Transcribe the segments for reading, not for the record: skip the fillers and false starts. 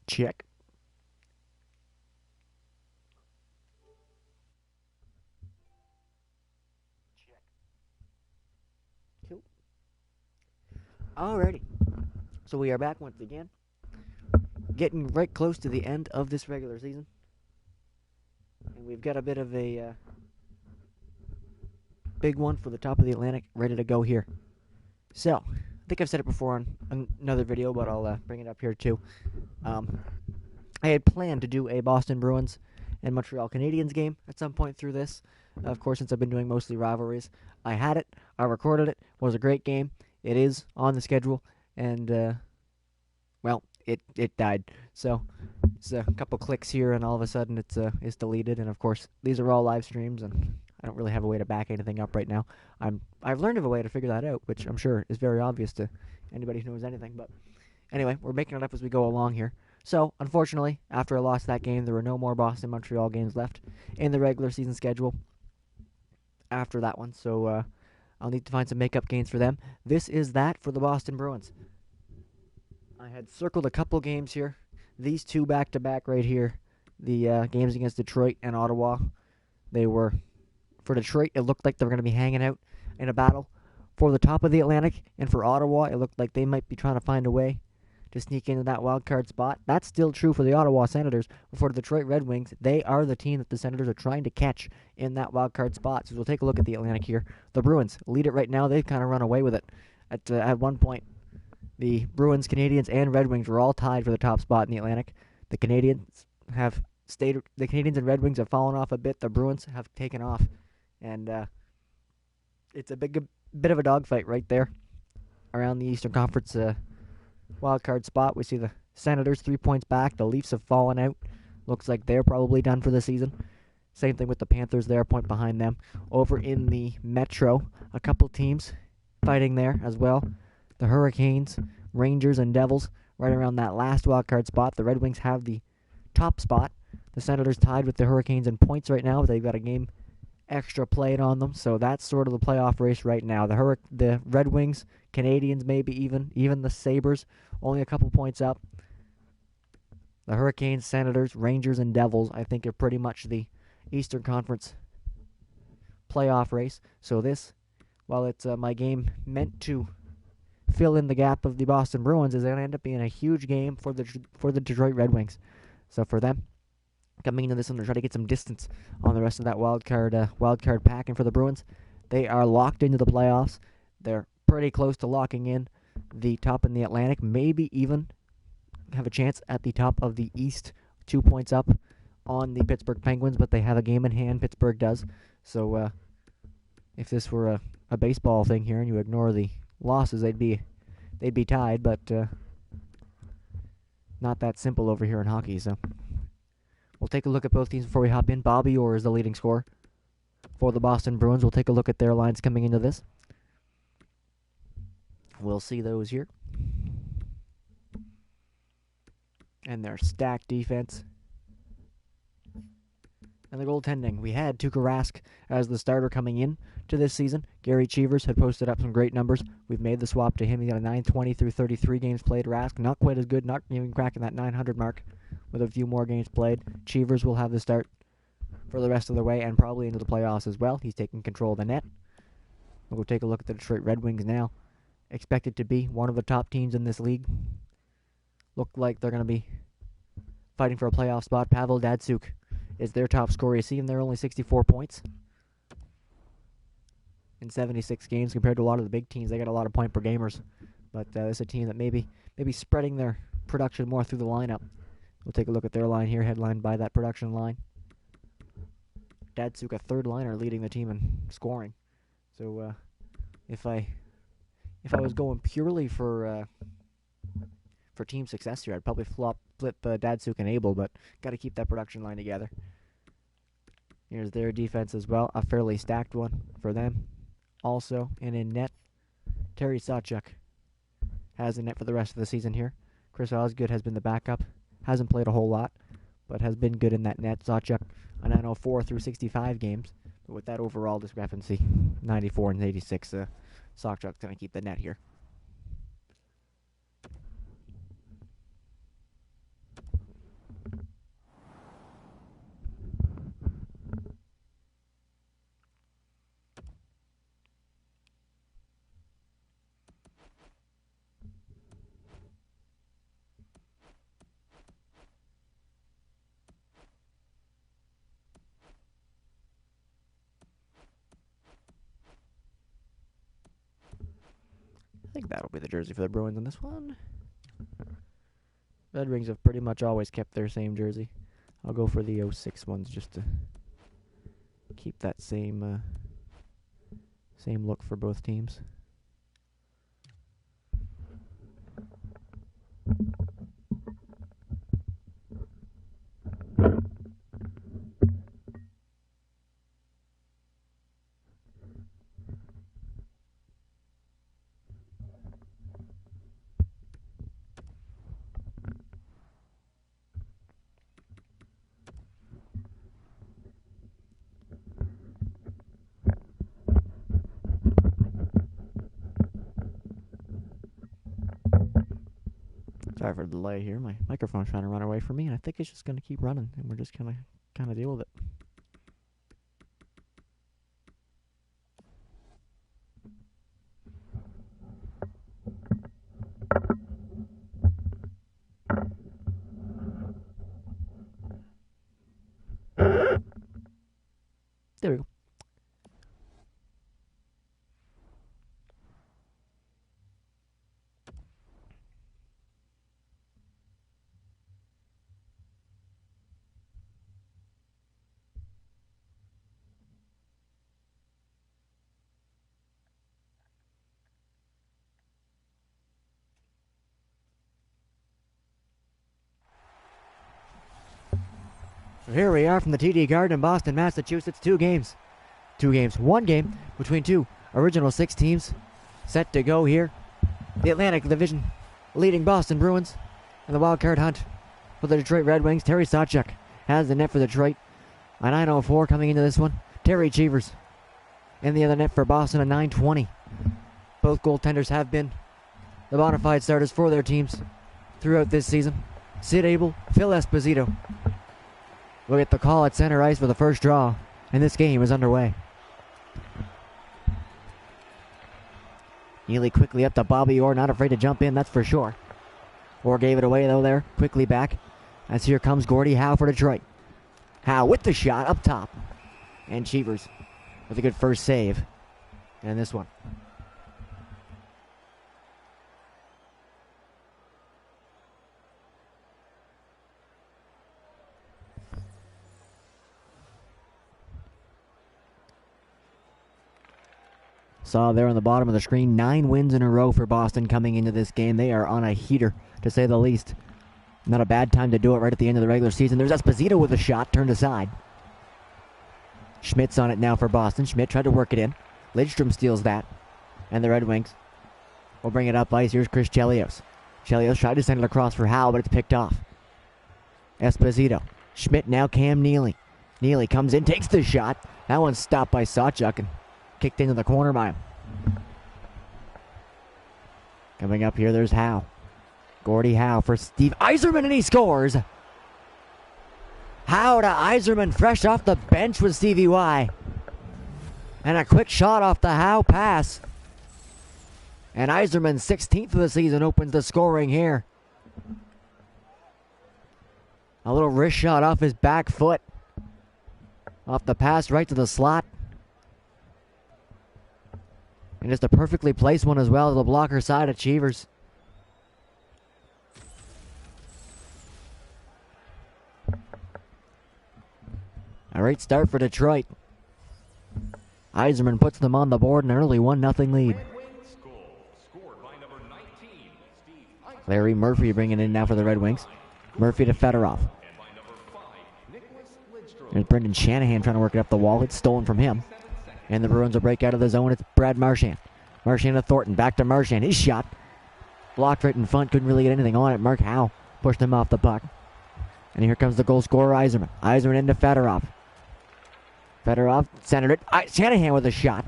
Check. Cool. Alrighty. So we are back once again. Getting right close to the end of this regular season. And we've got a bit of a big one for the top of the Atlantic ready to go here. So, I think I've said it before on another video, but I'll bring it up here too. I had planned to do a Boston Bruins and Montreal Canadiens game at some point through this. Of course, since I've been doing mostly rivalries, I had it. I recorded it. It was a great game. It is on the schedule, and well, it died. So it's a couple clicks here, and all of a sudden it's deleted. And of course, these are all live streams, and I don't really have a way to back anything up right now. I've learned of a way to figure that out, which I'm sure is very obvious to anybody who knows anything. But anyway, we're making it up as we go along here. So, unfortunately, after I lost that game, there were no more Boston-Montreal games left in the regular season schedule after that one. So, I'll need to find some makeup games for them. This is that for the Boston Bruins. I had circled a couple games here. These two back-to-back right here. The games against Detroit and Ottawa. They were, for Detroit, it looked like they were going to be hanging out in a battle for the top of the Atlantic. And for Ottawa, it looked like they might be trying to find a way to sneak into that wild card spot. That's still true for the Ottawa Senators. But for the Detroit Red Wings, they are the team that the Senators are trying to catch in that wild card spot. So we'll take a look at the Atlantic here. The Bruins lead it right now. They've kind of run away with it. At one point, the Bruins, Canadiens, and Red Wings were all tied for the top spot in the Atlantic. The Canadiens have stayed. The Canadiens and Red Wings have fallen off a bit. The Bruins have taken off, and it's a bit of a dogfight right there around the Eastern Conference wild card spot. We see the Senators 3 points back. The Leafs have fallen out. Looks like they're probably done for the season. Same thing with the Panthers. They're a point behind them. Over in the Metro, a couple teams fighting there as well. The Hurricanes, Rangers, and Devils right around that last wild card spot. The Red Wings have the top spot. The Senators tied with the Hurricanes in points right now, but they've got a game extra played on them, so that's sort of the playoff race right now. The Red Wings, Canadiens, maybe even the Sabres, only a couple points up. The Hurricanes, Senators, Rangers, and Devils, I think, are pretty much the Eastern Conference playoff race. So this, while it's my game meant to fill in the gap of the Boston Bruins, is going to end up being a huge game for the Detroit Red Wings. So for them, coming into this one, they're trying to get some distance on the rest of that wild card pack. And for the Bruins, they are locked into the playoffs. They're pretty close to locking in the top in the Atlantic, maybe even have a chance at the top of the East, 2 points up on the Pittsburgh Penguins, but they have a game in hand. Pittsburgh does. So if this were a baseball thing here and you ignore the losses, they'd be tied, but not that simple over here in hockey. So we'll take a look at both teams before we hop in. Bobby Orr is the leading scorer for the Boston Bruins. We'll take a look at their lines coming into this. We'll see those here. And their stacked defense. And the goaltending. We had Tuukka Rask as the starter coming in to this season. Gary Cheevers had posted up some great numbers. We've made the swap to him. He got a 920 through 33 games played. Rask, not quite as good, not even cracking that 900 mark with a few more games played. Cheevers will have the start for the rest of the way and probably into the playoffs as well. He's taking control of the net. We'll go take a look at the Detroit Red Wings now. Expected to be one of the top teams in this league. Look like they're going to be fighting for a playoff spot. Pavel Datsyuk is their top scorer. You see him there, only 64 points in 76 games compared to a lot of the big teams. They got a lot of point per gamers, but it's a team that maybe spreading their production more through the lineup. We'll take a look at their line here, headlined by that production line. Datsyuk, a third liner, leading the team in scoring. So if I was going purely for team success here, I'd probably flip Datsyuk and Abel, but got to keep that production line together. Here's their defense as well, a fairly stacked one for them. Also, and in net, Terry Sawchuk has the net for the rest of the season here. Chris Osgood has been the backup, hasn't played a whole lot, but has been good in that net. Sawchuk, a 904 through 65 games, but with that overall discrepancy, 94 and 86, Sawchuk's going to keep the net here. think that'll be the jersey for the Bruins on this one. Red Wings have pretty much always kept their same jersey. I'll go for the 06 ones just to keep that same look for both teams. Sorry for the delay here. My microphone's trying to run away from me, and I think it's just going to keep running, and we're just going to kind of deal with it. There we go. So here we are from the TD Garden in Boston, Massachusetts. Two games. One game between two original six teams set to go here. The Atlantic Division leading Boston Bruins in the wild card hunt for the Detroit Red Wings. Terry Sawchuk has the net for Detroit. A 9:04 coming into this one. Terry Cheevers in the other net for Boston, a 9:20. Both goaltenders have been the bona fide starters for their teams throughout this season. Sid Abel, Phil Esposito will get the call at center ice for the first draw, and this game is underway. Neely quickly up to Bobby Orr, not afraid to jump in, that's for sure. Orr gave it away, though, there, quickly back, as here comes Gordie Howe for Detroit. Howe with the shot up top, and Cheevers with a good first save in this one. Saw there on the bottom of the screen, 9 wins in a row for Boston coming into this game. They are on a heater, to say the least. Not a bad time to do it right at the end of the regular season. There's Esposito with a shot, turned aside. Schmidt's on it now for Boston. Schmidt tried to work it in. Lidstrom steals that. And the Red Wings will bring it up ice. Here's Chris Chelios. Chelios tried to send it across for Howe, but it's picked off. Esposito. Schmidt now Cam Neely. Neely comes in, takes the shot. That one's stopped by Sawchuk and kicked into the corner by him. Coming up here, there's Howe. Gordie Howe for Steve Yzerman, and he scores. Howe to Yzerman, fresh off the bench with Stevie Y. And a quick shot off the Howe pass. And Yzerman, 16th of the season, opens the scoring here. A little wrist shot off his back foot. Off the pass right to the slot. And just a perfectly placed one as well to the blocker side of Cheevers. A great start for Detroit. Yzerman puts them on the board, an early 1-0 lead. Larry Murphy bringing in now for the Red Wings. Murphy to Fedorov. There's Brendan Shanahan trying to work it up the wall. It's stolen from him. And the Bruins will break out of the zone. It's Brad Marchand. Marchand to Thornton. Back to Marchand. His shot. Blocked right in front. Couldn't really get anything on it. Mark Howe pushed him off the puck. And here comes the goal scorer, Yzerman. Yzerman into Fedorov. Fedorov centered it. Shanahan with a shot.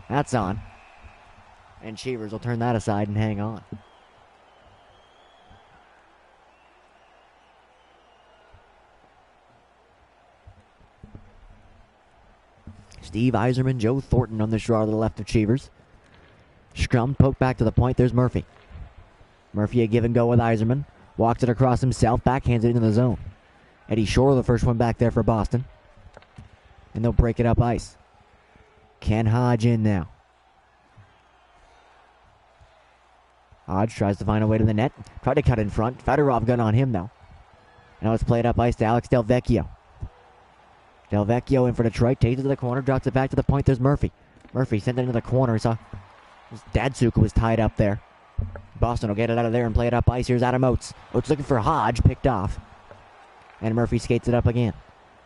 That's on. And Cheevers will turn that aside and hang on. Steve Yzerman, Joe Thornton on the draw to the left of Cheevers. Scrum, poke back to the point. There's Murphy. Murphy a give and go with Yzerman. Walks it across himself. Backhands it into the zone. Eddie Shore, the first one back there for Boston. And they'll break it up ice. Ken Hodge in now. Hodge tries to find a way to the net. Tried to cut in front. Fedorov got on him, though. Now it's played up ice to Alex Delvecchio. Delvecchio in for Detroit. Takes it to the corner. Drops it back to the point. There's Murphy. Murphy sent it into the corner. He saw Datsuk was tied up there. Boston will get it out of there and play it up ice. Here's Adam Oates. Oates looking for Hodge. Picked off. And Murphy skates it up again.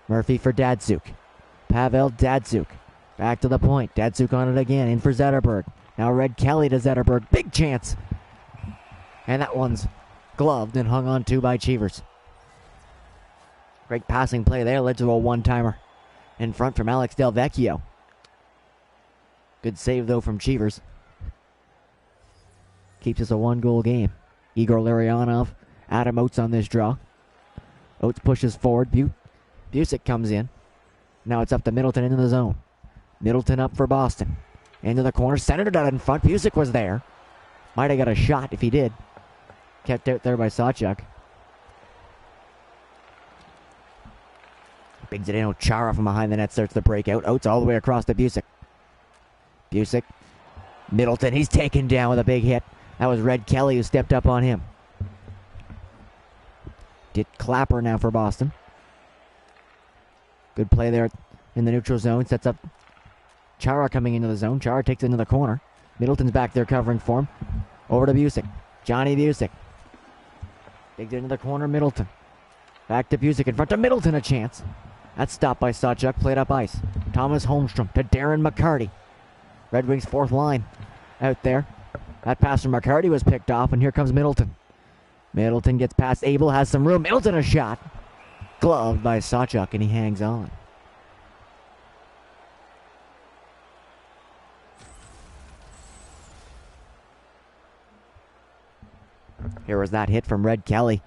Murphy for Datsuk. Pavel Datsuk. Back to the point. Datsuk on it again. In for Zetterberg. Now Red Kelly to Zetterberg. Big chance. And that one's gloved and hung on to by Cheevers. Great passing play there. Led to a one-timer in front from Alex Delvecchio. Good save, though, from Cheevers. Keeps us a one-goal game. Igor Larionov, Adam Oates on this draw. Oates pushes forward. Busick comes in. Now it's up to Middleton into the zone. Middleton up for Boston. Into the corner. Centered it out in front. Busick was there. Might have got a shot if he did. Kept out there by Sawchuk. Big Zdeno Chara from behind the net starts the breakout. Oates all the way across to Busick. Busick. Middleton. He's taken down with a big hit. That was Red Kelly who stepped up on him. Did Clapper now for Boston. Good play there in the neutral zone. Sets up Chara coming into the zone. Chara takes it into the corner. Middleton's back there covering for him. Over to Busick. Johnny Busick. Digs it into the corner. Middleton. Back to Busick in front of Middleton. A chance. That's stopped by Sawchuk. Played up ice. Thomas Holmstrom to Darren McCarty. Red Wings fourth line out there. That pass from McCarty was picked off, and here comes Middleton. Middleton gets past Abel, has some room. Middleton a shot. Gloved by Sawchuk, and he hangs on. Here was that hit from Red Kelly.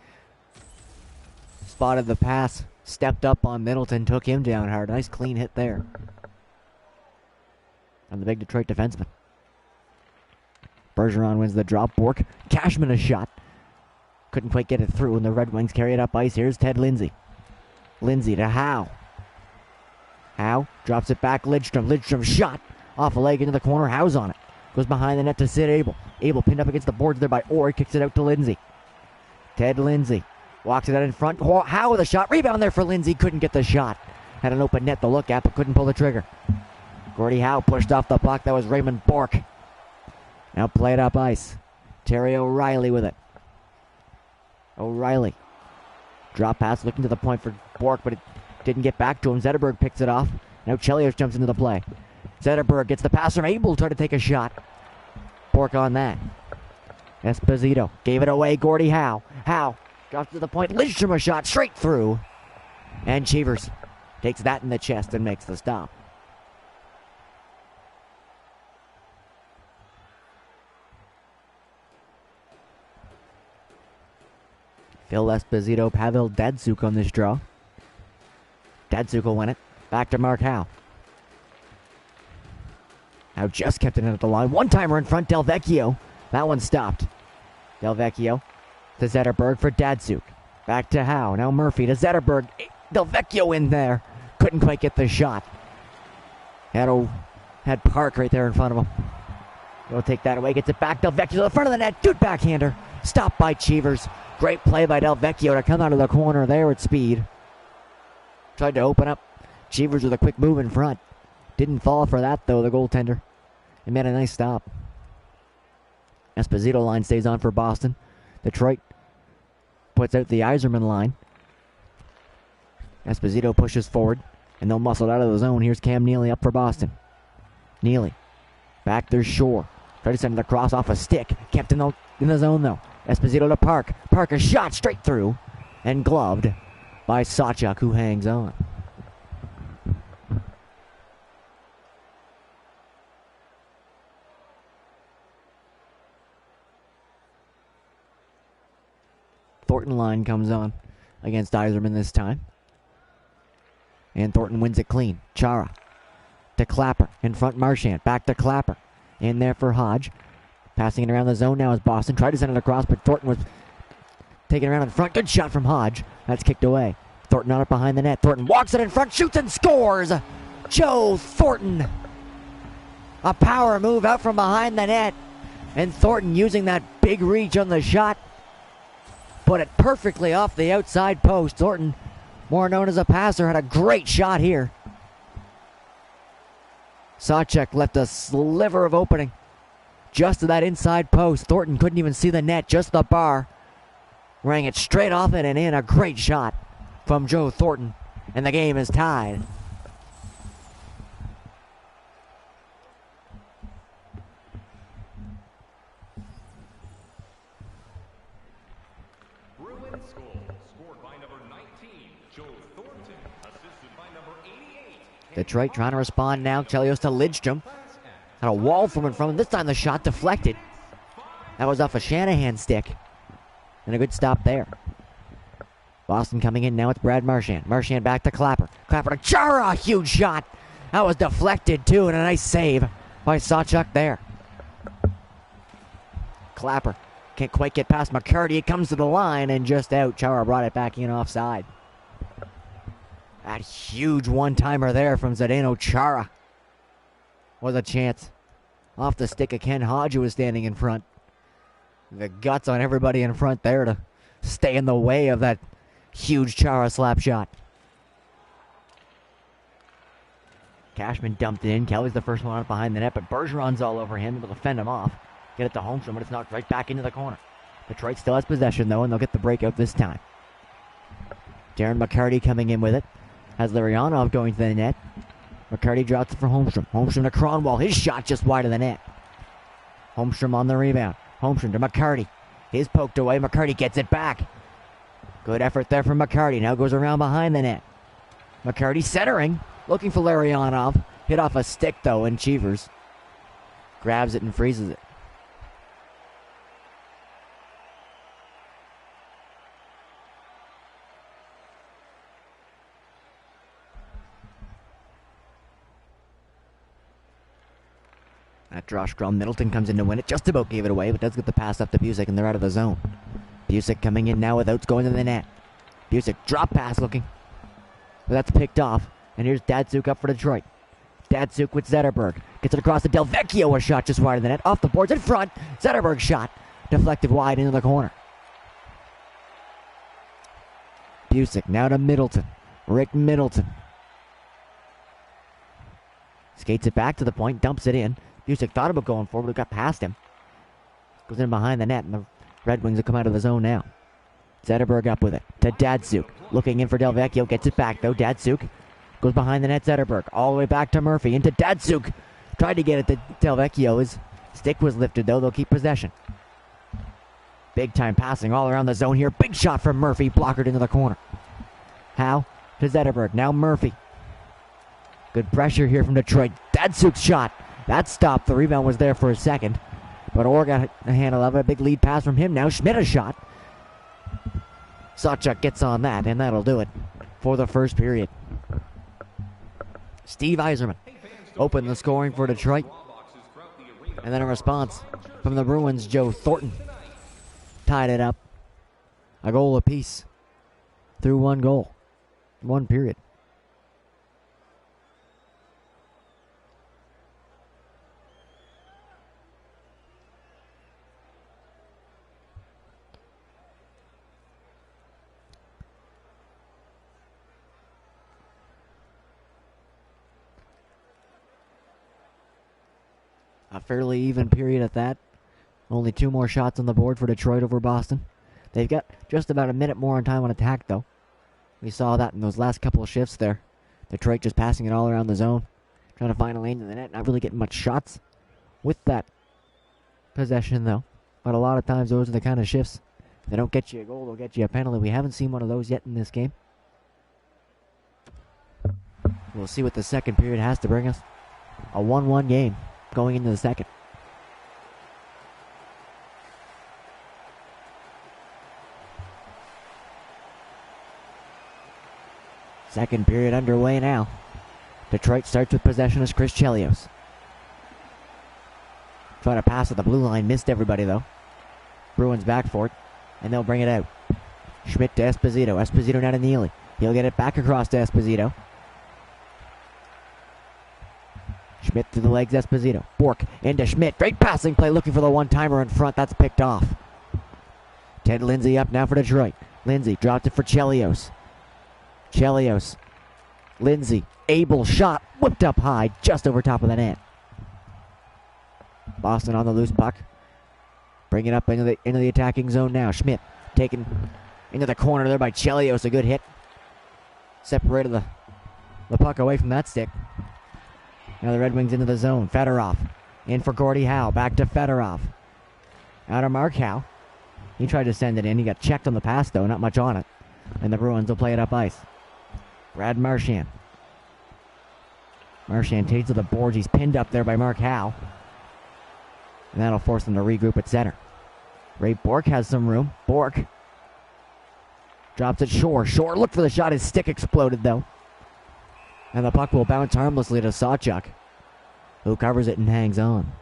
Spotted the pass, stepped up on Middleton, took him down hard. Nice clean hit there. And the big Detroit defenseman. Bergeron wins the drop. Bork, Cashman a shot. Couldn't quite get it through, and the Red Wings carry it up ice. Here's Ted Lindsay. Lindsay to Howe. Howe drops it back. Lidstrom. Lidstrom shot off a leg into the corner. Howe's on it. Goes behind the net to Sid Abel. Abel pinned up against the boards there by Orr. Kicks it out to Lindsay. Ted Lindsay walks it out in front. Howe with a shot. Rebound there for Lindsay. Couldn't get the shot. Had an open net to look at, but couldn't pull the trigger. Gordie Howe pushed off the puck. That was Raymond Bork. Now played up ice. Terry O'Reilly with it. O'Reilly. Drop pass looking to the point for Bork, but it didn't get back to him. Zetterberg picks it off. Now Chelios jumps into the play. Zetterberg gets the pass from Abel. Tried to take a shot. Bork on that. Esposito gave it away. Gordie Howe. Howe drops to the point. Lidstrom a shot straight through. And Cheevers takes that in the chest and makes the stop. Phil Esposito, Pavel Datsuk on this draw. Datsuk will win it. Back to Mark Howe. Howe just kept it in at the line. One-timer in front, Delvecchio. That one stopped. Delvecchio to Zetterberg for Datsuk. Back to Howe. Now Murphy to Zetterberg. Delvecchio in there. Couldn't quite get the shot. Had Park right there in front of him. He'll take that away. Gets it back. Delvecchio to the front of the net. Good backhander. Stopped by Cheevers. Great play by Delvecchio to come out of the corner there at speed. Tried to open up. Cheevers with a quick move in front. Didn't fall for that, though, the goaltender. He made a nice stop. Esposito line stays on for Boston. Detroit puts out the Yzerman line. Esposito pushes forward, and they'll muscle it out of the zone. Here's Cam Neely up for Boston. Neely. Back there's Shore. Tried to send it across off a stick. Kept in the zone, though. Esposito to Park. Park a shot straight through. And gloved by Sawchuk, who hangs on. Thornton line comes on against Yzerman this time. And Thornton wins it clean. Chara to Clapper. In front Marchand. Back to Clapper. In there for Hodge. Passing it around the zone now is Boston. Tried to send it across, but Thornton was taken around in front. Good shot from Hodge. That's kicked away. Thornton on it behind the net. Thornton walks it in front, shoots and scores! Joe Thornton. A power move out from behind the net. And Thornton using that big reach on the shot. Put it perfectly off the outside post. Thornton, more known as a passer, had a great shot here. Sawchuk left a sliver of opening just to that inside post. Thornton couldn't even see the net, just the bar. Rang it straight off it and in. A great shot from Joe Thornton. And the game is tied. Bruins scored by number 19, Joe Thornton, assisted by number 88. Detroit trying to respond now. Chelios to Lidstrom. Had a wall from in front of him. This time the shot deflected. That was off a Shanahan stick. And a good stop there. Boston coming in now. It's Brad Marchand. Marchand back to Clapper. Clapper to Chara. Huge shot. That was deflected too, and a nice save by Sawchuk there. Clapper can't quite get past McCurdy. It comes to the line and just out. Chara brought it back in offside. That huge one-timer there from Zdeno Chara was a chance. Off the stick of Ken Hodge, who was standing in front. The guts on everybody in front there to stay in the way of that huge Chara slap shot. Cashman dumped it in. Kelly's the first one out behind the net, but Bergeron's all over him, able to fend him off. Get it to Holmstrom, but it's knocked right back into the corner. Detroit still has possession, though, and they'll get the breakout this time. Darren McCarty coming in with it. Has Larionov going to the net. McCarty drops it for Holmstrom. Holmstrom to Cronwall. His shot just wide of the net. Holmstrom on the rebound. Holmstrom to McCarty. He's poked away. McCarty gets it back. Good effort there from McCarty. Now goes around behind the net. McCarty centering. Looking for Larionov. Hit off a stick, though, and Cheevers grabs it and freezes it. That draw strong. Middleton comes in to win it. Just about gave it away, but does get the pass up to Busick, and they're out of the zone. Busick coming in now with outs going to the net. Busick drop pass looking. But that's picked off. And here's Datsuk up for Detroit. Datsuk with Zetterberg. Gets it across to Delvecchio. A shot just wide of the net. Off the boards in front. Zetterberg shot. Deflected wide into the corner. Busick now to Middleton. Rick Middleton. Skates it back to the point. Dumps it in. Busick thought about going forward, but got past him. Goes in behind the net, and the Red Wings will come out of the zone now. Zetterberg up with it to Datsuk. Looking in for Delvecchio. Gets it back, though. Datsuk goes behind the net. Zetterberg all the way back to Murphy. Into Datsuk. Tried to get it to Delvecchio. His stick was lifted, though. They'll keep possession. Big time passing all around the zone here. Big shot from Murphy. Blockered into the corner. Howe to Zetterberg. Now Murphy. Good pressure here from Detroit. Datsuk's shot. That stopped. The rebound was there for a second. But Orr got a handle of it. A big lead pass from him. Now Schmidt a shot. Sawchuk gets on that, and that'll do it for the first period. Steve Yzerman opened the scoring for Detroit. And then a response from the Bruins. Joe Thornton tied it up. A goal apiece through one goal. One period. A fairly even period at that. Only two more shots on the board for Detroit over Boston. They've got just about a minute more on time on attack, though. We saw that in those last couple of shifts there. Detroit just passing it all around the zone. Trying to find a lane to the net. Not really getting much shots with that possession, though. But a lot of times those are the kind of shifts. If they don't get you a goal, they'll get you a penalty. We haven't seen one of those yet in this game. We'll see what the second period has to bring us. A 1-1 game going into the second. Second period underway now. Detroit starts with possession as Chris Chelios. Trying to pass at the blue line, missed everybody though. Bruins back for it, and they'll bring it out. Schmidt to Esposito. Esposito now to Neely. He'll get it back across to Esposito. Schmidt through the legs, Esposito. Bork into Schmidt. Great passing play, looking for the one-timer in front. That's picked off. Ted Lindsay up now for Detroit. Lindsay dropped it for Chelios. Chelios. Lindsay. Able shot. Whipped up high, just over top of the net. Boston on the loose puck. Bring it up into the attacking zone now. Schmidt taken into the corner there by Chelios. A good hit. Separated the puck away from that stick. Now the Red Wings into the zone. Fedorov in for Gordie Howe. Back to Fedorov. Out of Mark Howe. He tried to send it in. He got checked on the pass, though. Not much on it. And the Bruins will play it up ice. Brad Marchand. Marchand takes to the boards. He's pinned up there by Mark Howe. And that'll force them to regroup at center. Ray Bork has some room. Bork drops it Shore. Shore looked for the shot. His stick exploded, though. And the puck will bounce harmlessly to Sawchuk, who covers it and hangs on.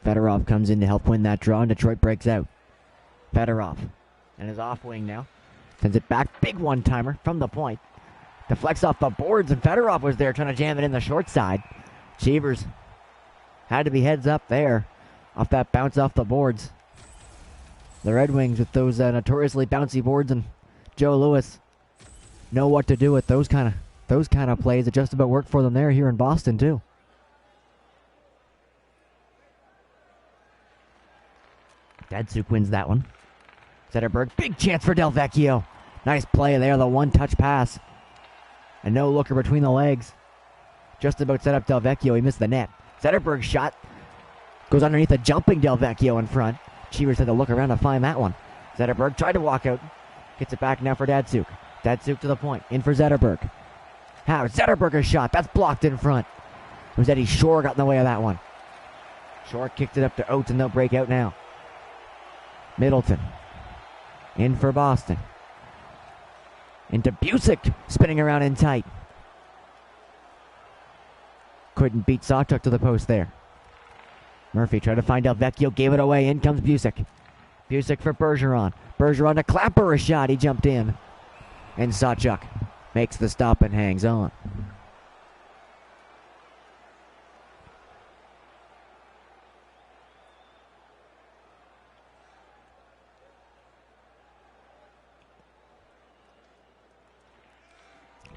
Fedorov comes in to help win that draw, and Detroit breaks out. Fedorov and his off wing now. Sends it back. Big one-timer from the point. Deflects off the boards, and Fedorov was there trying to jam it in the short side. Cheevers had to be heads up there off that bounce off the boards. The Red Wings with those notoriously bouncy boards, and Joe Louis know what to do with those kind of plays. It just about worked for them here in Boston too. Datsuk wins that one. Zetterberg, big chance for Del Vecchio. Nice play there, the one-touch pass. And no looker between the legs. Just about set up Del Vecchio. He missed the net. Zetterberg's shot goes underneath a jumping Del Vecchio in front. Cheevers had to look around to find that one. Zetterberg tried to walk out. Gets it back now for Datsuk. Datsuk to the point. In for Zetterberg. How? Zetterberg's shot. That's blocked in front. It was Eddie Shore got in the way of that one. Shore kicked it up to Oates, and they'll break out now. Middleton. In for Boston. Into Busick, spinning around in tight. Couldn't beat Sawchuk to the post there. Murphy tried to find Del Vecchio, gave it away. In comes Busick. Busick for Bergeron. Bergeron to Clapper, a shot. He jumped in. And Sawchuk makes the stop and hangs on.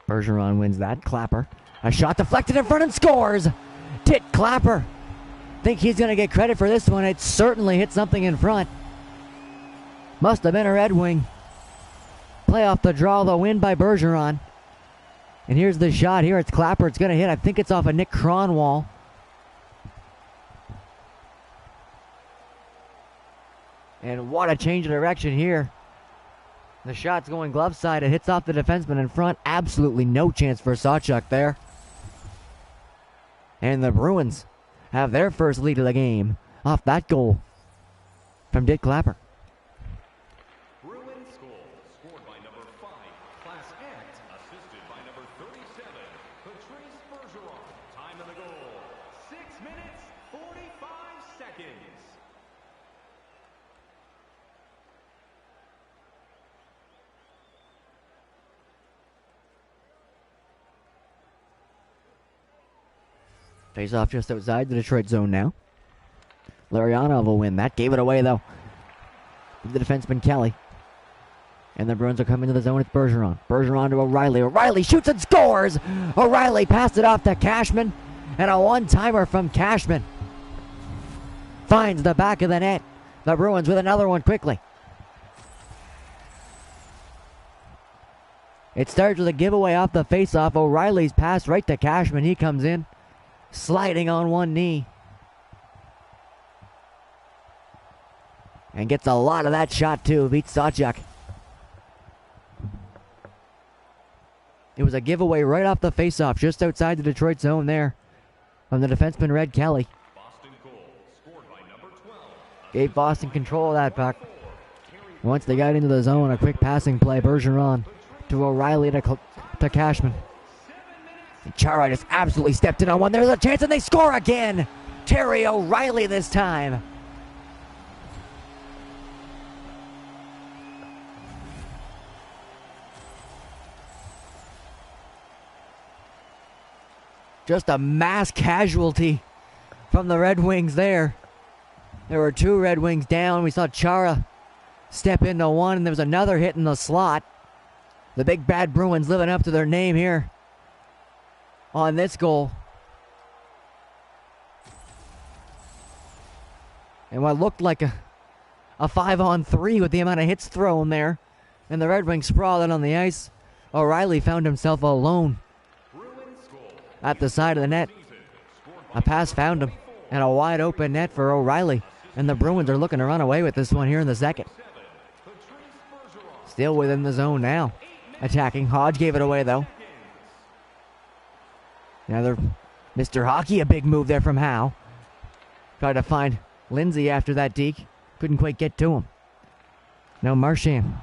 Bergeron wins that. Clapper. A shot deflected in front and scores. Tit Clapper. Think he's going to get credit for this one. It certainly hit something in front. Must have been a Red Wing. Play off the draw, the win by Bergeron. And here's the shot. Here it's Clapper. It's going to hit. I think it's off of Nick Cronwall. And what a change of direction here. The shot's going glove side. It hits off the defenseman in front. Absolutely no chance for Sawchuk there. And the Bruins have their first lead of the game off that goal from Dick Clapper. Bruins scored by number 5, Class X, assisted by number 37, Patrice Bergeron. Time of the goal, 6 minutes, 45 seconds. Face off just outside the Detroit zone now. Larionov will win that. Gave it away, though. The defenseman Kelly. And the Bruins will come into the zone. It's Bergeron. Bergeron to O'Reilly. O'Reilly shoots and scores! O'Reilly passed it off to Cashman. And a one-timer from Cashman. Finds the back of the net. The Bruins with another one quickly. It starts with a giveaway off the face-off. O'Reilly's pass right to Cashman. He comes in. Sliding on one knee. And gets a lot of that shot too. Beats Sawchuk. It was a giveaway right off the faceoff, just outside the Detroit zone there. From the defenseman Red Kelly. Boston goal, scored by number 12. Gave Boston control of that puck. Once they got into the zone, a quick passing play. Bergeron to O'Reilly to Cashman. Chara just absolutely stepped in on one. There's a chance and they score again. Terry O'Reilly this time. Just a mass casualty from the Red Wings there. There were 2 Red Wings down. We saw Chara step into one, and there was another hit in the slot. The big bad Bruins living up to their name here on this goal. And what looked like a 5-on-3 with the amount of hits thrown there, and the Red Wings sprawling on the ice. O'Reilly found himself alone at the side of the net. A pass found him, and a wide open net for O'Reilly. And the Bruins are looking to run away with this one here in the second. Still within the zone now. Attacking. Hodge gave it away, though. Another Mr. Hockey, a big move there from Howe. Tried to find Lindsay after that deke. Couldn't quite get to him. No, Marchand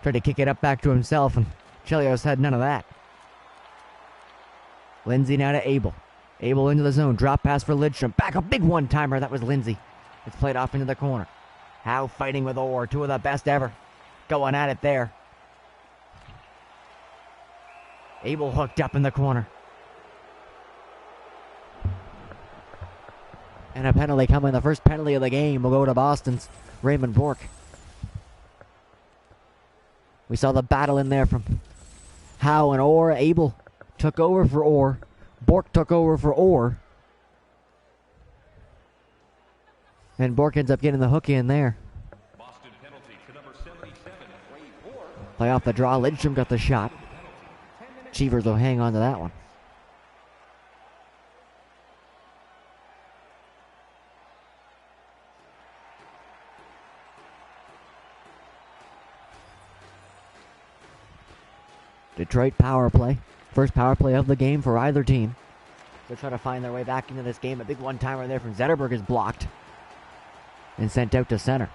tried to kick it up back to himself, and Chelios had none of that. Lindsay now to Abel. Abel into the zone. Drop pass for Lidstrom. Back a big one-timer. That was Lindsay. It's played off into the corner. Howe fighting with Orr. 2 of the best ever. Going at it there. Abel hooked up in the corner. And a penalty coming. The first penalty of the game will go to Boston's Raymond Bourque. We saw the battle in there from Howe and Orr. Abel took over for Orr. Bourque took over for Orr. And Bourque ends up getting the hook in there. Boston penalty to number 77, Ray Bourque. Play off the draw. Lidstrom got the shot. Cheevers will hang on to that one. Detroit power play. First power play of the game for either team. They're trying to find their way back into this game. A big one-timer there from Zetterberg is blocked and sent out to center.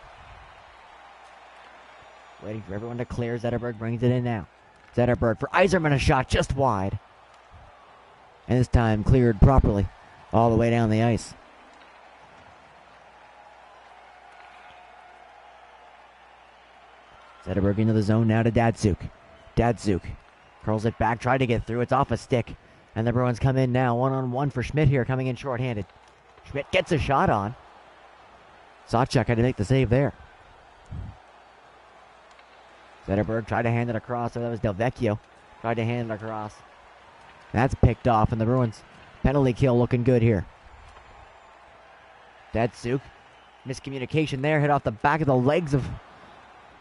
Waiting for everyone to clear. Zetterberg brings it in now. Zetterberg for Yzerman, a shot just wide. And this time cleared properly all the way down the ice. Zetterberg into the zone now to Datsuk. Datsuk curls it back, tried to get through. It's off a stick. And the Bruins come in now. 1-on-1 for Schmidt here, coming in shorthanded. Schmidt gets a shot on. Sawchuk had to make the save there. Zetterberg tried to hand it across. Oh, that was Del Vecchio. Tried to hand it across. That's picked off, and the Bruins penalty kill looking good here. Datsuk. Miscommunication there. Hit off the back of the legs of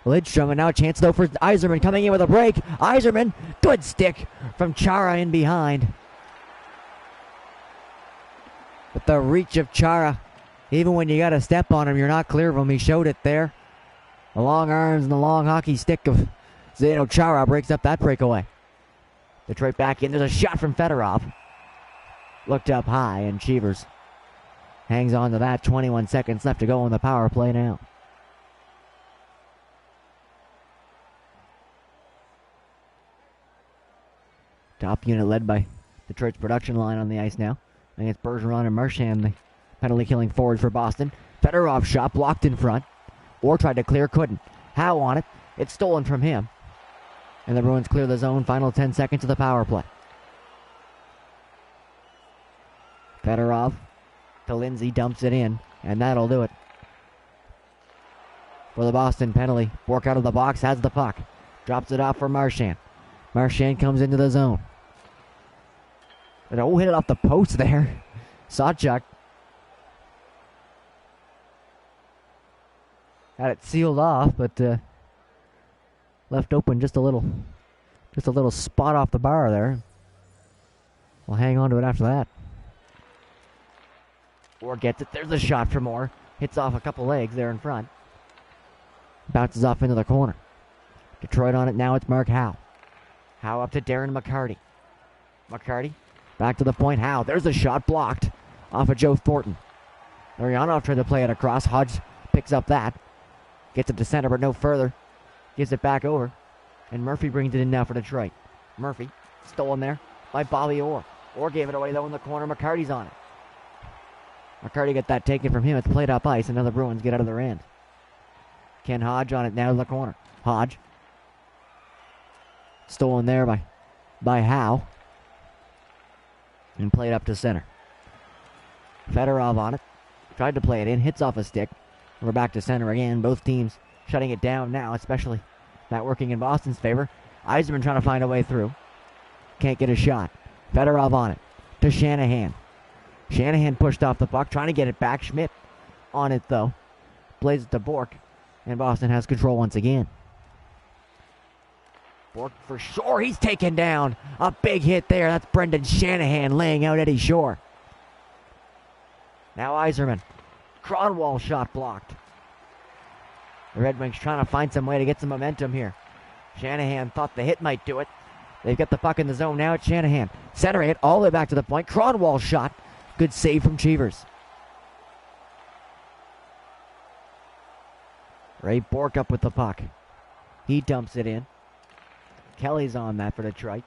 Lidstrom, and now a chance though for Yzerman coming in with a break. Yzerman, good stick from Chara in behind. With the reach of Chara, even when you got to step on him, you're not clear of him. He showed it there. The long arms and the long hockey stick of Zdeno Chara breaks up that breakaway. Detroit back in. There's a shot from Fedorov. Looked up high, and Cheevers hangs on to that. 21 seconds left to go on the power play now. Top unit led by Detroit's production line on the ice now. I think it's Bergeron and Marchand, the penalty killing forwards for Boston. Fedorov shot blocked in front. Orr tried to clear, couldn't. Howe on it. It's stolen from him. And the Bruins clear the zone. Final 10 seconds of the power play. Fedorov to Lindsay, dumps it in, and that'll do it. For the Boston penalty. Bourque out of the box, has the puck. Drops it off for Marchand. Marchand comes into the zone. And hit it off the post there. Sawchuk had it sealed off, but left open just a little spot off the bar there. We'll hang on to it after that. Orr gets it. There's a shot from Orr. Hits off a couple legs there in front. Bounces off into the corner. Detroit on it now. It's Mark Howe. Howe up to Darren McCarty. McCarty back to the point. Howe. There's a shot blocked off of Joe Thornton. Larionov tried to play it across. Hodge picks up that. Gets it to center, but no further. Gives it back over. And Murphy brings it in now for Detroit. Murphy stolen there by Bobby Orr. Or gave it away, though, in the corner. McCarty's on it. McCarty got that taken from him. It's played up ice, and now the Bruins get out of their end. Ken Hodge on it now to the corner. Hodge. Stolen there by Howe. And played up to center. Fedorov on it. Tried to play it in. Hits off a stick. We're back to center again. Both teams shutting it down now, especially that working in Boston's favor. Yzerman trying to find a way through. Can't get a shot. Fedorov on it. To Shanahan. Shanahan pushed off the puck, trying to get it back. Schmidt on it, though. Plays it to Bork. And Boston has control once again. Bork for Shore. He's taken down. A big hit there. That's Brendan Shanahan laying out Eddie Shore. Now Yzerman. Cronwall shot blocked. The Red Wings trying to find some way to get some momentum here. Shanahan thought the hit might do it. They've got the puck in the zone now. It's Shanahan. Center hit all the way back to the point. Cronwall shot. Good save from Cheevers. Ray Bork up with the puck. He dumps it in. Kelly's on that for Detroit.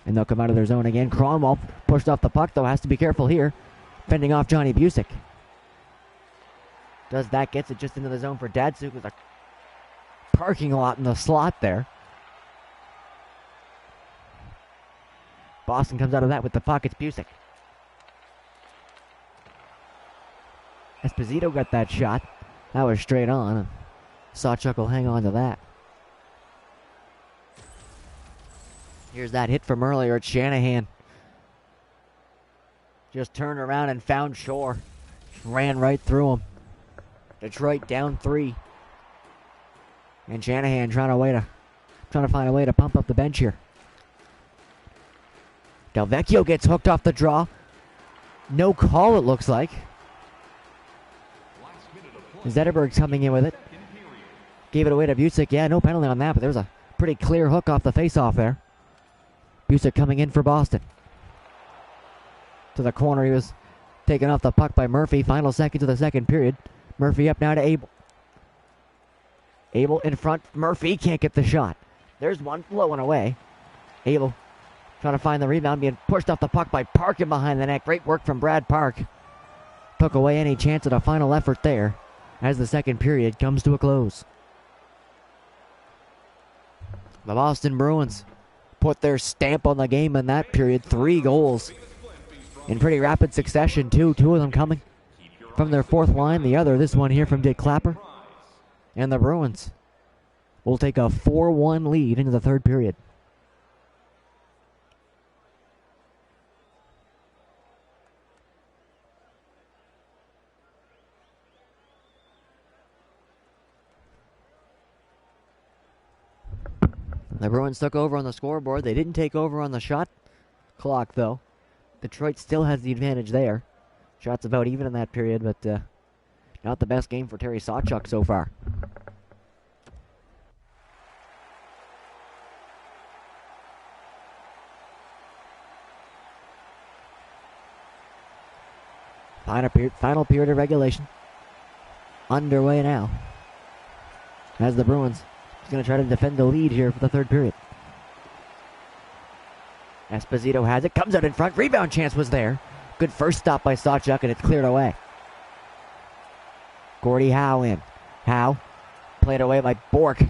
And they'll come out of their zone again. Cronwall pushed off the puck, though. Has to be careful here. Fending off Johnny Busick. Does that, gets it just into the zone for Datsuk. With a parking lot in the slot there. Boston comes out of that with the puck. It's Busick. Esposito got that shot. That was straight on. Sawchuk will hang on to that. Here's that hit from earlier. It's Shanahan. Just turned around and found Shore. Ran right through him. Detroit down 3. And Shanahan trying to find a way to pump up the bench here. Delvecchio gets hooked off the draw. No call, it looks like. Zetterberg's coming in with it. Gave it away to Busick. Yeah, no penalty on that, but there was a pretty clear hook off the face-off there. Busick coming in for Boston. To the corner, he was taken off the puck by Murphy. Final seconds of the second period. Murphy up now to Abel. Abel in front. Murphy can't get the shot. There's one flowing away. Abel trying to find the rebound, being pushed off the puck by Parkin behind the net. Great work from Brad Park. Took away any chance at a final effort there as the second period comes to a close. The Boston Bruins put their stamp on the game in that period. 3 goals in pretty rapid succession, too. 2 of them coming from their fourth line. The other, this one here from Dick Clapper. And the Bruins will take a 4-1 lead into the third period. The Bruins took over on the scoreboard. They didn't take over on the shot clock, though. Detroit still has the advantage there. Shots about even in that period, but not the best game for Terry Sawchuk so far. Final period of regulation. Underway now. As the Bruins is going to try to defend the lead here for the third period. Esposito has it. Comes out in front. Rebound chance was there. Good first stop by Sawchuk, and it's cleared away. Gordie Howe in. Howe played away by Bork.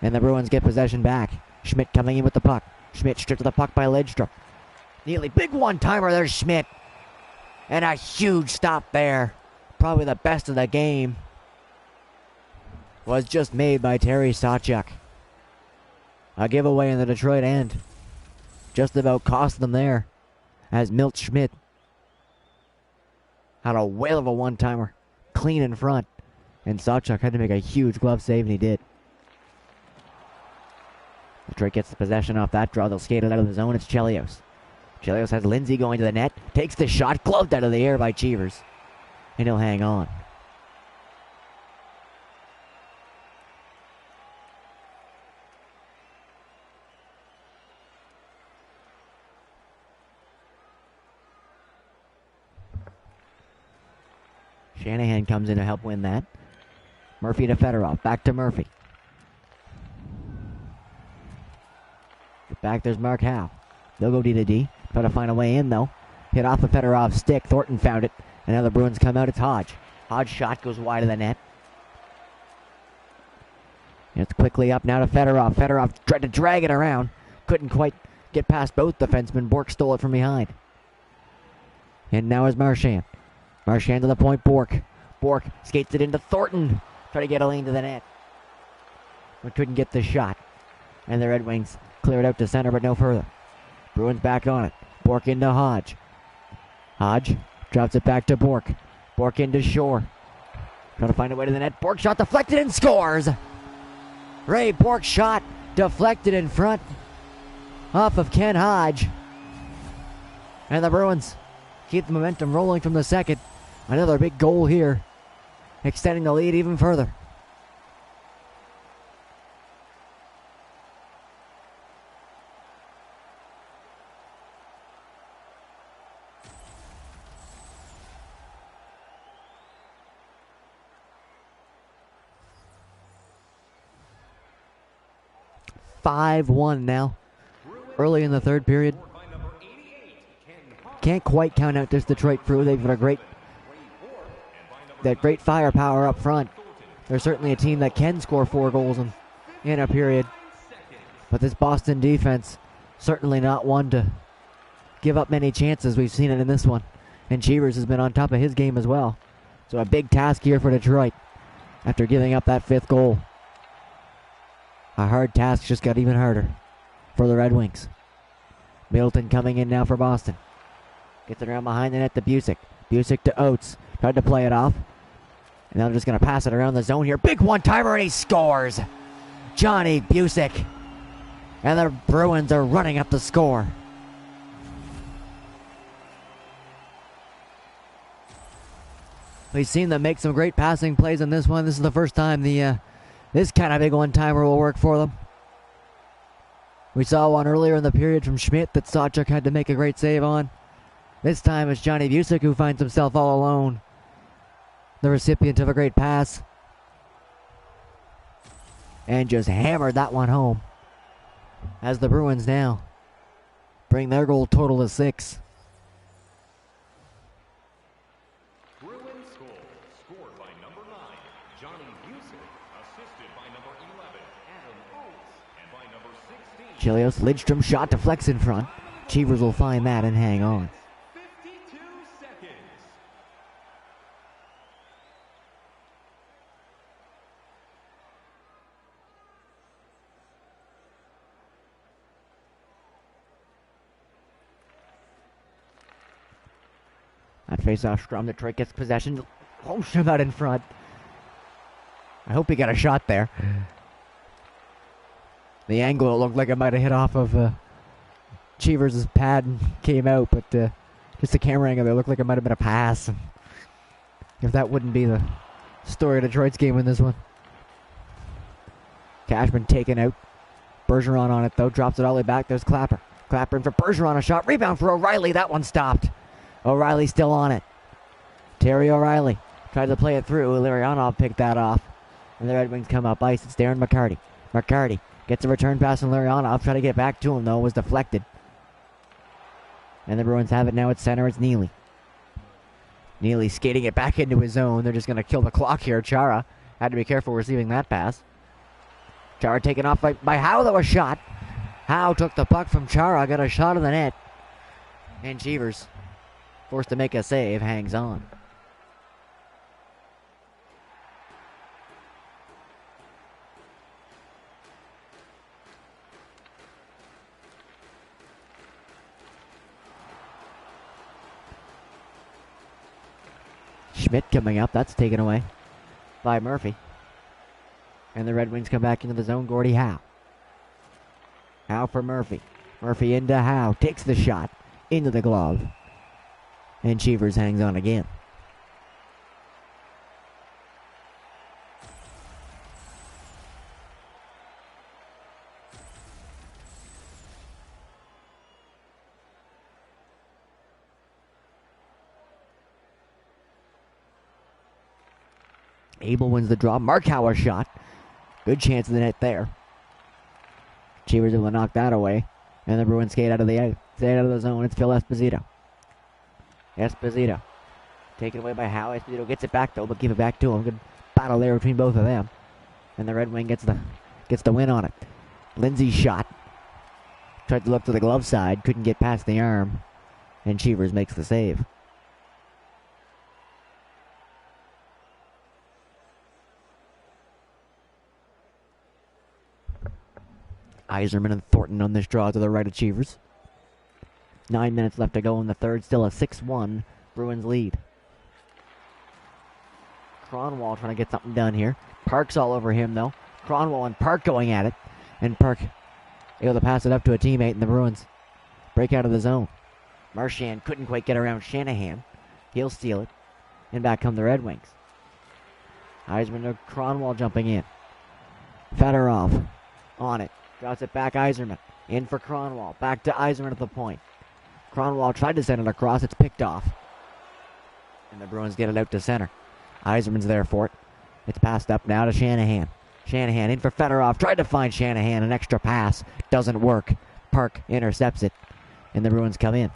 And the Bruins get possession back. Schmidt coming in with the puck. Schmidt stripped of the puck by Lidstrom. Neely, big one-timer. There's Schmidt. And a huge stop there. Probably the best of the game was just made by Terry Sawchuk. A giveaway in the Detroit end. Just about cost them there, as Milt Schmidt had a whale of a one-timer. Clean in front. And Sawchuk had to make a huge glove save, and he did. Detroit gets the possession off that draw. They'll skate it out of the zone. It's Chelios. Chelios has Lindsay going to the net. Takes the shot. Gloved out of the air by Cheevers. And he'll hang on. Shanahan comes in to help win that. Murphy to Fedorov. Back to Murphy. Back there's Mark Howe. They'll go D to D. Try to find a way in, though. Hit off of Fedorov's stick. Thornton found it. And now the Bruins come out. It's Hodge. Hodge's shot goes wide of the net. It's quickly up now to Fedorov. Fedorov tried to drag it around. Couldn't quite get past both defensemen. Bork stole it from behind. And now is Marchand. Marchand to the point. Bork. Bork skates it into Thornton. Try to get a lane to the net. But couldn't get the shot. And the Red Wings clear it out to center, but no further. Bruins back on it. Bork into Hodge. Hodge drops it back to Bork. Bork into Shore. Trying to find a way to the net. Bork shot deflected and scores. Ray Bork shot deflected in front off of Ken Hodge. And the Bruins keep the momentum rolling from the second. Another big goal here, extending the lead even further. (5-1) now, early in the third period. Can't quite count out this Detroit crew. They've got that great firepower up front. They're certainly a team that can score 4 goals in a period. But this Boston defense, certainly not one to give up many chances. We've seen it in this one. And Cheevers has been on top of his game as well. So a big task here for Detroit after giving up that 5th goal. A hard task just got even harder for the Red Wings. Middleton coming in now for Boston. Gets it around behind the net to Busick. Busick to Oates. Tried to play it off. And now they're just going to pass it around the zone here. Big one-timer, and he scores! Johnny Busick. And the Bruins are running up the score. We've seen them make some great passing plays in this one. This is the first time this kind of big one-timer will work for them. We saw one earlier in the period from Schmidt that Sawchuk had to make a great save on. This time it's Johnny Busick who finds himself all alone, the recipient of a great pass. And just hammered that one home. As the Bruins now bring their goal total to 6. Bruins goal scored by number 9, Johnny Busick, assisted by number 11, Adam Oates, and by number 16. Chilios, Lidstrom shot deflects in front. Cheevers will find that and hang on. 52 seconds. That face-off scrum, Detroit gets possession. Holmstrom out in front. I hope he got a shot there. The angle, it looked like it might have hit off of Cheevers' pad and came out, but just the camera angle, it looked like it might have been a pass. If that wouldn't be the story of Detroit's game in this one. Cashman taken out. Bergeron on it, though. Drops it all the way back. There's Clapper. Clapper in for Bergeron. A shot. Rebound for O'Reilly. That one stopped. O'Reilly still on it. Terry O'Reilly tried to play it through. Larionov picked that off. And the Red Wings come up ice. It's Darren McCarty. McCarty gets a return pass from Larionov. Try to get back to him, though. It was deflected. And the Bruins have it now at center. It's Neely. Neely skating it back into his zone. They're just going to kill the clock here. Chara had to be careful receiving that pass. Chara taken off by Howe, though, a shot. Howe took the puck from Chara, got a shot of the net. And Cheevers, forced to make a save, hangs on. Schmidt coming up. That's taken away by Murphy. And the Red Wings come back into the zone. Gordie Howe. Howe for Murphy. Murphy into Howe. Takes the shot into the glove. And Cheevers hangs on again. Abel wins the draw. Markauer shot. Good chance of the net there. Cheevers able to knock that away. And the Bruins skate out of the zone. It's Phil Esposito. Esposito. Taken away by Howe. Esposito gets it back though, but give it back to him. Good battle there between both of them. And the Red Wing gets the win on it. Lindsay's shot. Tried to look to the glove side. Couldn't get past the arm. And Cheevers makes the save. Yzerman and Thornton on this draw to the right of Cheevers. 9 minutes left to go in the third. Still a 6-1 Bruins lead. Cronwall trying to get something done here. Park's all over him though. Cronwall and Park going at it. And Park able to pass it up to a teammate, and the Bruins break out of the zone. Marchand couldn't quite get around Shanahan. He'll steal it. And back come the Red Wings. Yzerman to Cronwall jumping in. Fedorov on it. Drops it back, Yzerman. In for Cronwall. Back to Yzerman at the point. Cronwall tried to send it across. It's picked off. And the Bruins get it out to center. Yzerman's there for it. It's passed up now to Shanahan. Shanahan in for Fedorov. Tried to find Shanahan. An extra pass. Doesn't work. Park intercepts it. And the Bruins come in.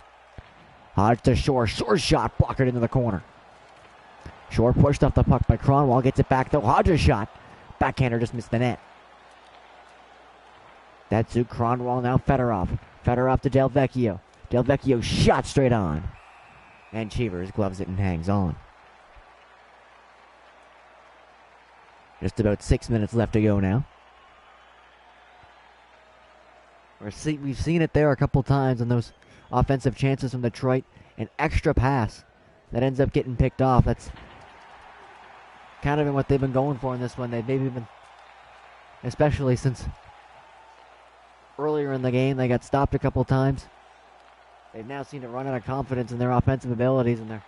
Hodge to Shore. Shore's shot. Blockered into the corner. Shore pushed off the puck by Cronwall. Gets it back though. Hodge's shot. Backhander just missed the net. That's Cronwall, now Fedorov. Fedorov to Delvecchio. Delvecchio shot straight on. And Cheevers gloves it and hangs on. Just about 6 minutes left to go now. We've seen it there a couple times on those offensive chances from Detroit. An extra pass that ends up getting picked off. That's kind of been what they've been going for in this one. They've maybe been, especially since earlier in the game, they got stopped a couple times. They've now seemed to run out of confidence in their offensive abilities, and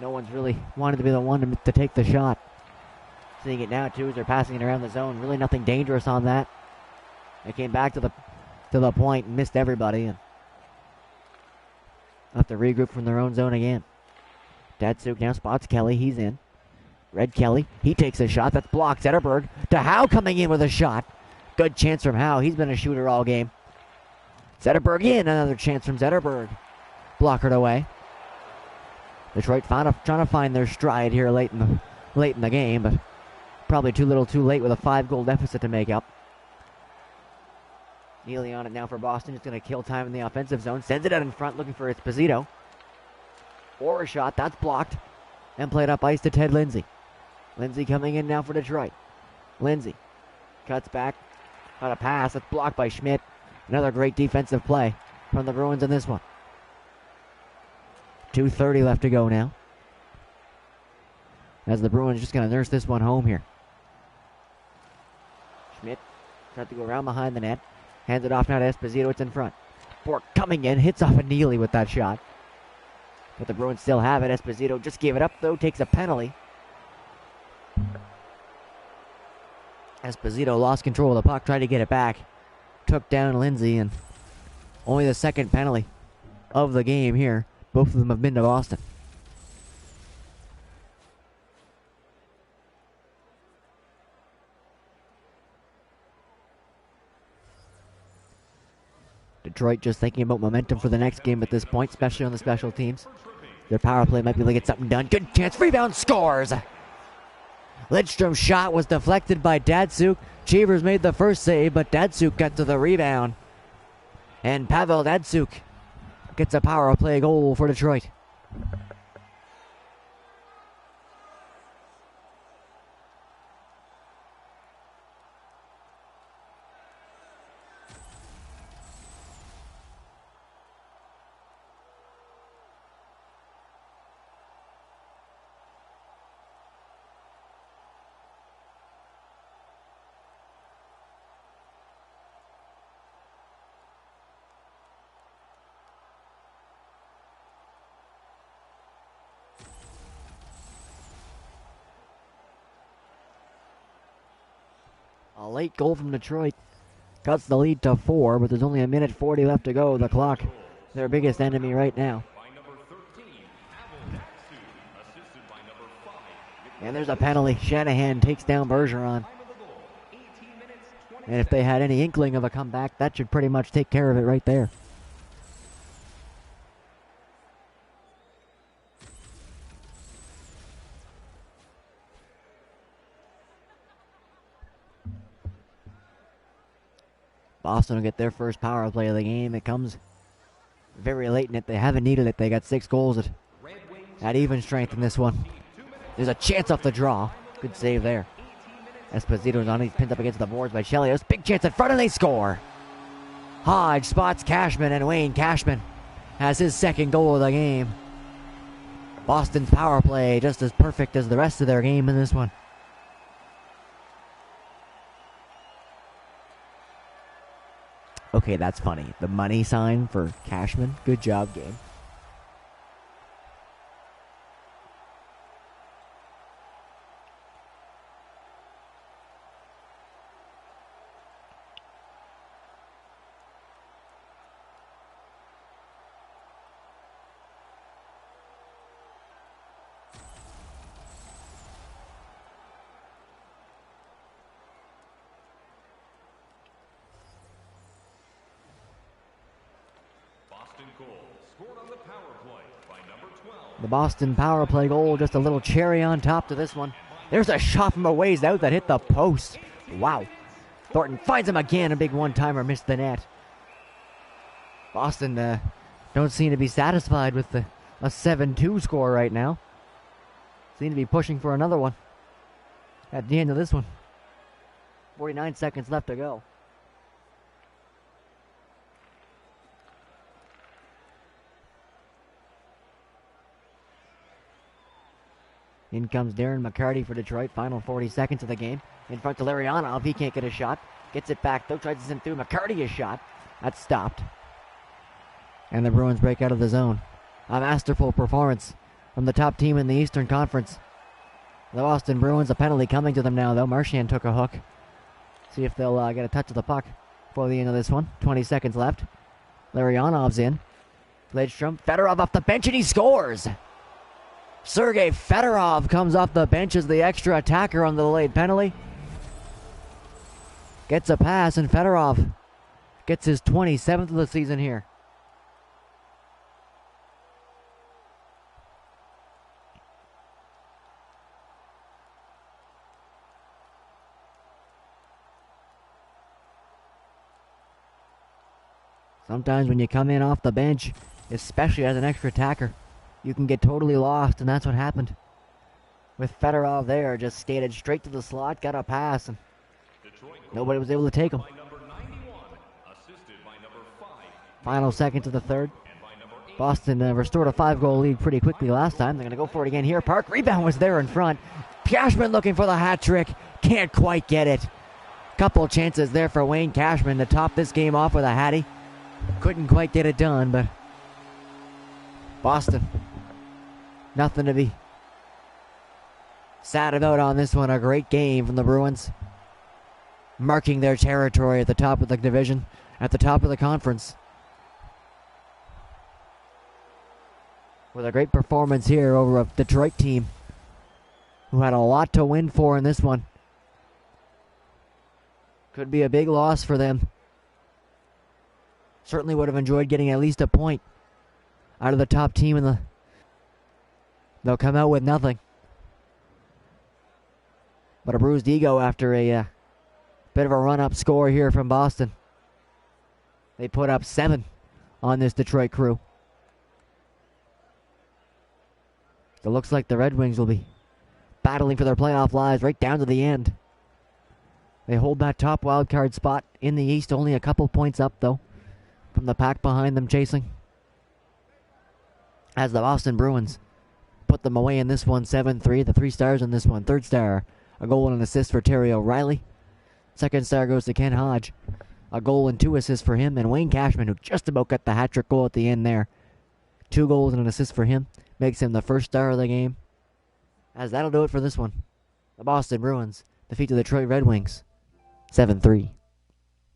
no one's really wanted to be the one to take the shot. Seeing it now too as they're passing it around the zone. Really nothing dangerous on that. They came back to the point and missed everybody, and have to regroup from their own zone again. Datsuk now spots Kelly. He's in. Red Kelly, he takes a shot that's blocked. Zetterberg to Howe coming in with a shot. Good chance from Howe. He's been a shooter all game. Zetterberg in. Another chance from Zetterberg. Blockered away. Detroit trying to find their stride here late in the game, but probably too little too late with a 5-goal deficit to make up. Neely on it now for Boston. It's going to kill time in the offensive zone. Sends it out in front looking for Esposito. Or a shot. That's blocked. And played up ice to Ted Lindsay. Lindsay coming in now for Detroit. Lindsay cuts back. Got a pass. That's blocked by Schmidt. Another great defensive play from the Bruins in this one. 2:30 left to go now. As the Bruins just going to nurse this one home here. Schmidt tried to go around behind the net. Hands it off now to Esposito. It's in front. Bork coming in. Hits off a Neely with that shot. But the Bruins still have it. Esposito just gave it up though. Takes a penalty. Esposito lost control of the puck. Tried to get it back. Took down Lindsay, and only the second penalty of the game here. Both of them have been to Boston. Detroit just thinking about momentum for the next game at this point, especially on the special teams. Their power play might be able to get something done. Good chance. Rebound. Scores. Lidstrom's shot was deflected by Datsuk. Cheevers made the first save, but Datsuk got to the rebound. And Pavel Datsuk gets a power play goal for Detroit. A late goal from Detroit cuts the lead to 4, but there's only a minute 40 left to go. The clock, their biggest enemy right now. And there's a penalty. Shanahan takes down Bergeron. And if they had any inkling of a comeback, that should pretty much take care of it right there. Boston will get their first power play of the game. It comes very late in it. They haven't needed it. They got 6 goals at even strength in this one. There's a chance off the draw. Good save there. Esposito's on. He's pinned up against the boards by Chelios. Big chance in front, and they score. Hodge spots Cashman, and Wayne Cashman has his second goal of the game. Boston's power play just as perfect as the rest of their game in this one. Okay, that's funny. The money sign for Cashman. Good job, Gabe. The Boston power play goal, just a little cherry on top to this one. There's a shot from a ways out that hit the post. Wow. Thornton finds him again. A big one-timer missed the net. Boston don't seem to be satisfied with a 7-2 score right now. Seem to be pushing for another one at the end of this one. 49 seconds left to go. In comes Darren McCarty for Detroit. Final 40 seconds of the game. In front to Larionov. He can't get a shot. Gets it back though. Tries to send through. McCarty is shot. That's stopped. And the Bruins break out of the zone. A masterful performance from the top team in the Eastern Conference. The Boston Bruins, a penalty coming to them now though. Marchand took a hook. See if they'll get a touch of the puck before the end of this one. 20 seconds left. Larionov's in. Lidstrom. Fedorov off the bench and he scores! Sergei Fedorov comes off the bench as the extra attacker on the delayed penalty. Gets a pass, and Fedorov gets his 27th of the season here. Sometimes when you come in off the bench, especially as an extra attacker, you can get totally lost, and that's what happened. With Fedorov there, just skated straight to the slot, got a pass, and nobody was able to take him. Final seconds of the third. Boston restored a 5-goal lead pretty quickly last time. They're going to go for it again here. Park rebound was there in front. Cashman looking for the hat trick. Can't quite get it. Couple chances there for Wayne Cashman to top this game off with a hattie. Couldn't quite get it done, but Boston, nothing to be sad about on this one. A great game from the Bruins, marking their territory at the top of the division, at the top of the conference. With a great performance here over a Detroit team who had a lot to win for in this one. Could be a big loss for them. Certainly would have enjoyed getting at least a point out of the top team in the... They'll come out with nothing. But a bruised ego after a bit of a run-up score here from Boston. They put up 7 on this Detroit crew. It looks like the Red Wings will be battling for their playoff lives right down to the end. They hold that top wild card spot in the East, only a couple points up though from the pack behind them chasing. As the Boston Bruins put them away in this one, 7-3. The 3 stars in this one. Third star, a goal and an assist for Terry O'Reilly. Second star goes to Ken Hodge. A goal and 2 assists for him. And Wayne Cashman, who just about got the hat-trick goal at the end there. 2 goals and an assist for him. Makes him the first star of the game. As that'll do it for this one. The Boston Bruins defeat the Detroit Red Wings 7-3.